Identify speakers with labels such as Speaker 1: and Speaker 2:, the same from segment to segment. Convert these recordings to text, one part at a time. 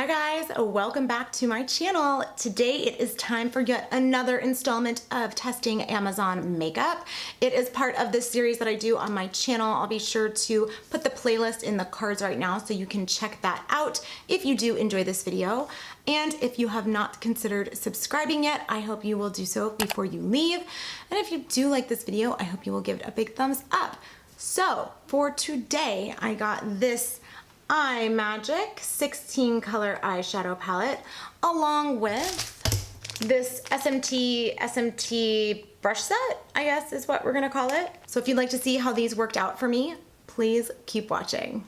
Speaker 1: Hi guys, welcome back to my channel. Today it is time for yet another installment of testing Amazon makeup. It is part of this series that I do on my channel. I'll be sure to put the playlist in the cards right now so you can check that out if you do enjoy this video. And if you have not considered subscribing yet, I hope you will do so before you leave. And if you do like this video, I hope you will give it a big thumbs up. So for today, I got this iMAGIC 16 color eyeshadow palette along with this SMTSMT brush set, I guess is what we're gonna call it. So if you'd like to see how these worked out for me, please keep watching.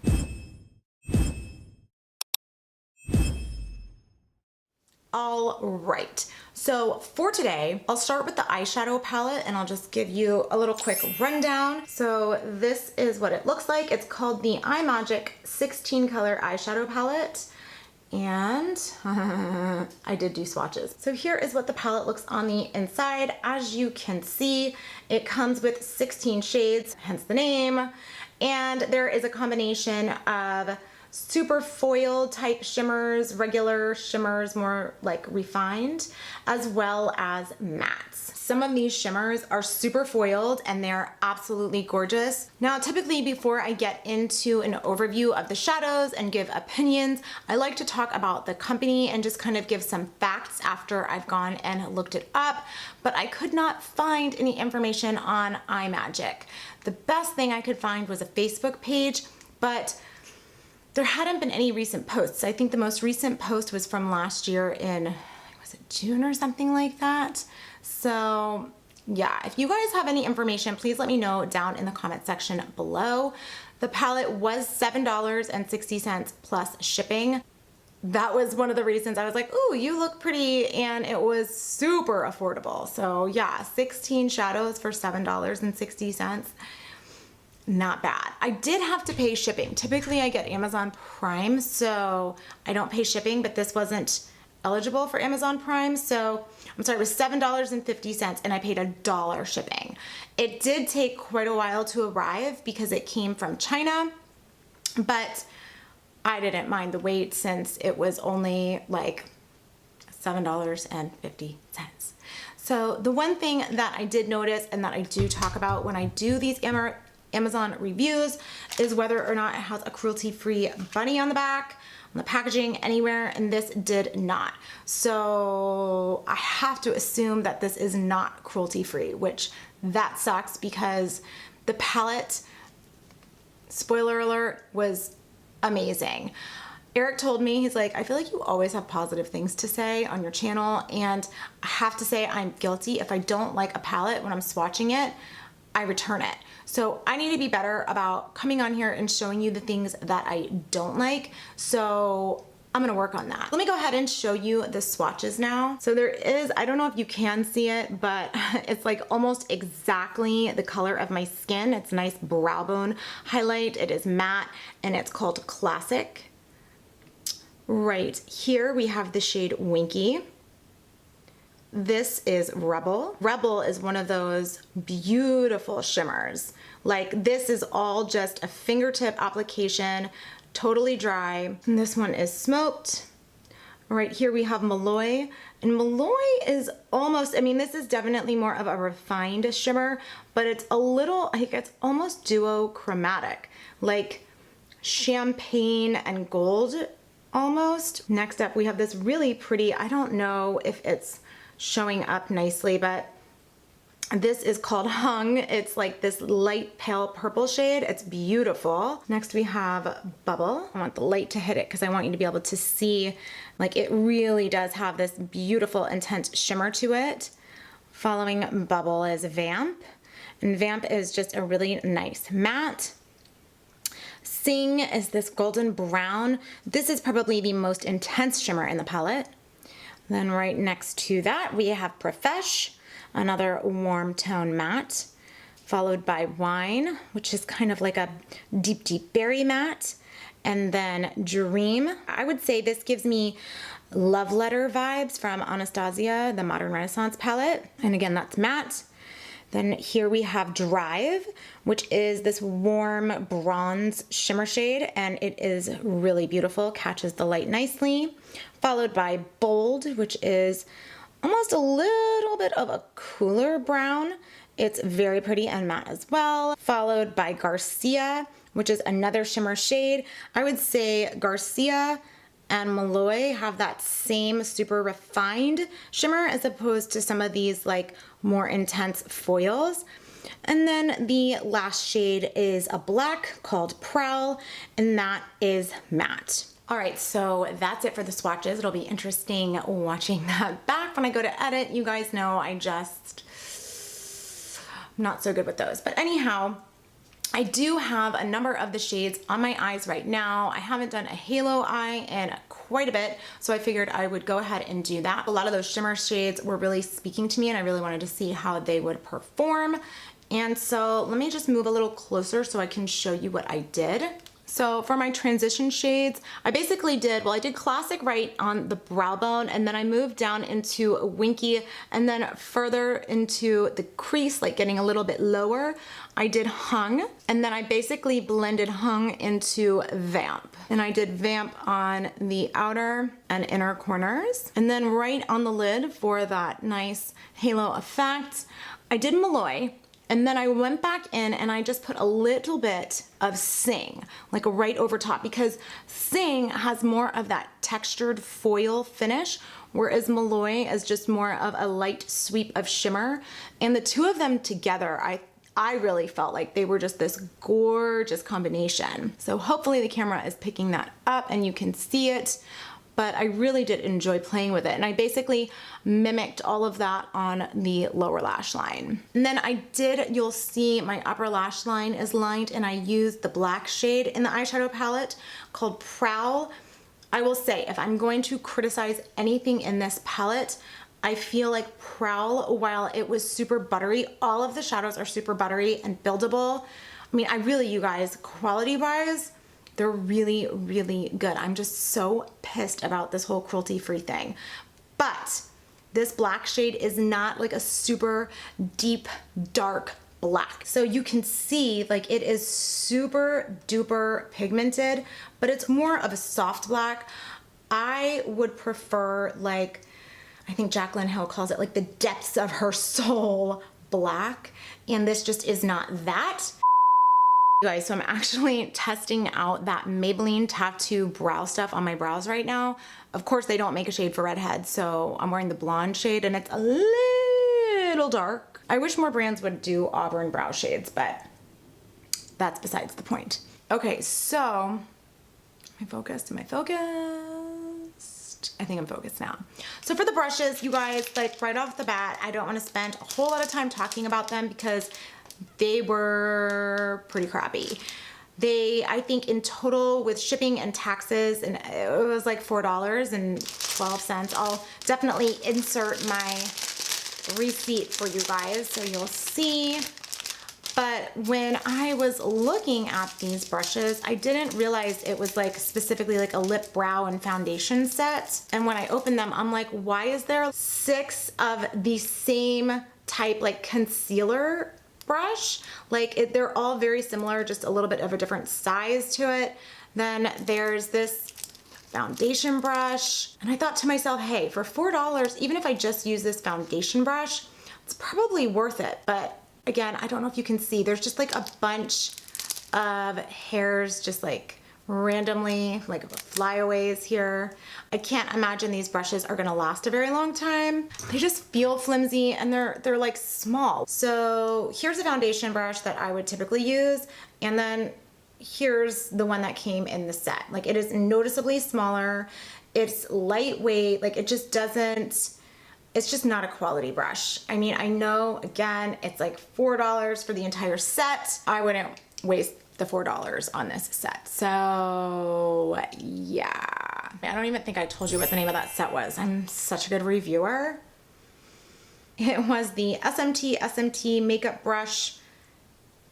Speaker 1: All right, so for today, I'll start with the eyeshadow palette and I'll just give you a little quick rundown. So this is what it looks like. It's called the iMAGIC 16 color eyeshadow palette. And I did do swatches. So here is what the palette looks on the inside. As you can see, it comes with 16 shades, hence the name. And there is a combination of super foil type shimmers, regular shimmers, more like refined, as well as mattes. Some of these shimmers are super foiled and they're absolutely gorgeous. Now, typically before I get into an overview of the shadows and give opinions, I like to talk about the company and just kind of give some facts after I've gone and looked it up, but I could not find any information on iMAGIC. The best thing I could find was a Facebook page, but there hadn't been any recent posts. I think the most recent post was from last year in, was it June or something like that? So yeah, if you guys have any information, please let me know down in the comment section below. The palette was $7.60 plus shipping. That was one of the reasons I was like, ooh, you look pretty, and it was super affordable. So yeah, 16 shadows for $7.60. Not bad. I did have to pay shipping. Typically I get Amazon Prime, so I don't pay shipping, but this wasn't eligible for Amazon Prime. So I'm sorry, it was $7.50 and I paid $1 shipping. It did take quite a while to arrive because it came from China, but I didn't mind the wait since it was only like $7.50. So the one thing that I did notice and that I do talk about when I do these Amazon reviews is whether or not it has a cruelty-free bunny on the back, on the packaging, anywhere, and this did not. So I have to assume that this is not cruelty-free, which that sucks because the palette, spoiler alert, was amazing. Eric told me, he's like, I feel like you always have positive things to say on your channel, and I have to say I'm guilty. If I don't like a palette when I'm swatching it, I return it. So I need to be better about coming on here and showing you the things that I don't like. So I'm gonna work on that. Let me go ahead and show you the swatches now. So there is, I don't know if you can see it, but it's like almost exactly the color of my skin. It's nice brow bone highlight. It is matte and it's called Classic. Right here we have the shade Winky. This is Rebel. Rebel is one of those beautiful shimmers. Like this is all just a fingertip application, totally dry. And this one is Smoked. Right here we have Malloy. And Malloy is almost, I mean, this is definitely more of a refined shimmer, but it's a little, I think it's almost duochromatic, like champagne and gold almost. Next up we have this really pretty, I don't know if it's showing up nicely, but this is called Hung. It's like this light pale purple shade. It's beautiful. Next we have Bubble. I want the light to hit it because I want you to be able to see, like it really does have this beautiful intense shimmer to it. Following Bubble is Vamp, and Vamp is just a really nice matte. Sing is this golden brown. This is probably the most intense shimmer in the palette. Then right next to that, we have Profesh, another warm tone matte, followed by Wine, which is kind of like a deep, deep berry matte. And then Dream. I would say this gives me love letter vibes from Anastasia, the Modern Renaissance palette. And again, that's matte. Then here we have Drive, which is this warm bronze shimmer shade, and it is really beautiful, catches the light nicely. Followed by Bold, which is almost a little bit of a cooler brown. It's very pretty and matte as well. Followed by Garcia, which is another shimmer shade. I would say Garcia and Malloy have that same super refined shimmer as opposed to some of these like more intense foils. And then the last shade is a black called Prowl, and that is matte. All right, so that's it for the swatches. It'll be interesting watching that back when I go to edit. You guys know I'm not so good with those. But anyhow, I do have a number of the shades on my eyes right now. I haven't done a halo eye in quite a bit, so I figured I would go ahead and do that. A lot of those shimmer shades were really speaking to me, and I really wanted to see how they would perform. And so let me just move a little closer so I can show you what I did. So for my transition shades, I basically did, well, I did Classic right on the brow bone, and then I moved down into Winky, and then further into the crease, like getting a little bit lower, I did Hung, and then I basically blended Hung into Vamp. And I did Vamp on the outer and inner corners. And then right on the lid for that nice halo effect, I did Malloy. And then I went back in and I just put a little bit of Sing, like right over top, because Sing has more of that textured foil finish, whereas Malloy is just more of a light sweep of shimmer. And the two of them together, I really felt like they were just this gorgeous combination. So hopefully the camera is picking that up and you can see it. But I really did enjoy playing with it. And I basically mimicked all of that on the lower lash line. And then you'll see my upper lash line is lined, and I used the black shade in the eyeshadow palette called Prowl. I will say, if I'm going to criticize anything in this palette, I feel like Prowl, while it was super buttery, all of the shadows are super buttery and buildable. I mean, you guys, quality-wise, they're really, really good. I'm just so pissed about this whole cruelty-free thing. But this black shade is not like a super deep, dark black. So you can see like it is super duper pigmented, but it's more of a soft black. I would prefer, like, I think Jaclyn Hill calls it like the depths of her soul black. And this just is not that. You guys, so I'm actually testing out that Maybelline Tattoo brow stuff on my brows right now. Of course, they don't make a shade for redheads, so I'm wearing the blonde shade, and it's a little dark. I wish more brands would do auburn brow shades, but that's besides the point. Okay, so am I focused? Am I focused? I think I'm focused now. So for the brushes, you guys, like right off the bat, I don't want to spend a whole lot of time talking about them because they were pretty crappy. I think in total with shipping and taxes, and it was like $4.12. I'll definitely insert my receipt for you guys so you'll see. But when I was looking at these brushes, I didn't realize it was like specifically like a lip, brow, and foundation set. And when I opened them, I'm like, why is there 6 of the same type like concealer brush? Like they're all very similar, just a little bit of a different size to it. Then there's this foundation brush, and I thought to myself, hey, for $4, even if I just use this foundation brush, it's probably worth it. But again, I don't know if you can see, there's just like a bunch of hairs just like randomly, like flyaways here. I can't imagine these brushes are gonna last a very long time. They just feel flimsy, and they're like small. So here's a foundation brush that I would typically use, and then here's the one that came in the set. Like it is noticeably smaller, it's lightweight, like it just doesn't, it's just not a quality brush. I mean, I know, again, it's like $4 for the entire set. I wouldn't waste the $4 on this set. So yeah, I don't even think I told you what the name of that set was. I'm such a good reviewer. It was the SMTSMT makeup brush,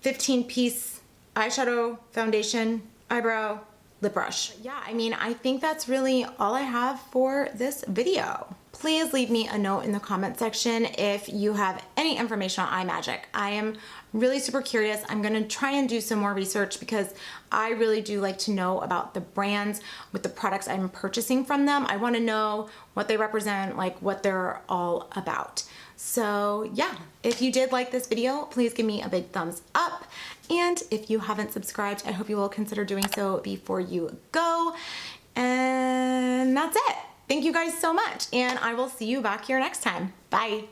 Speaker 1: 15-piece eyeshadow, foundation, eyebrow, lip brush. Yeah, I mean, I think that's really all I have for this video. please leave me a note in the comment section if you have any information on iMAGIC. I am really super curious. I'm gonna try and do some more research because I really do like to know about the brands with the products I'm purchasing from them. I wanna know what they represent, like what they're all about. So yeah, if you did like this video, please give me a big thumbs up. And if you haven't subscribed, I hope you will consider doing so before you go. And that's it. Thank you guys so much. And I will see you back here next time. Bye.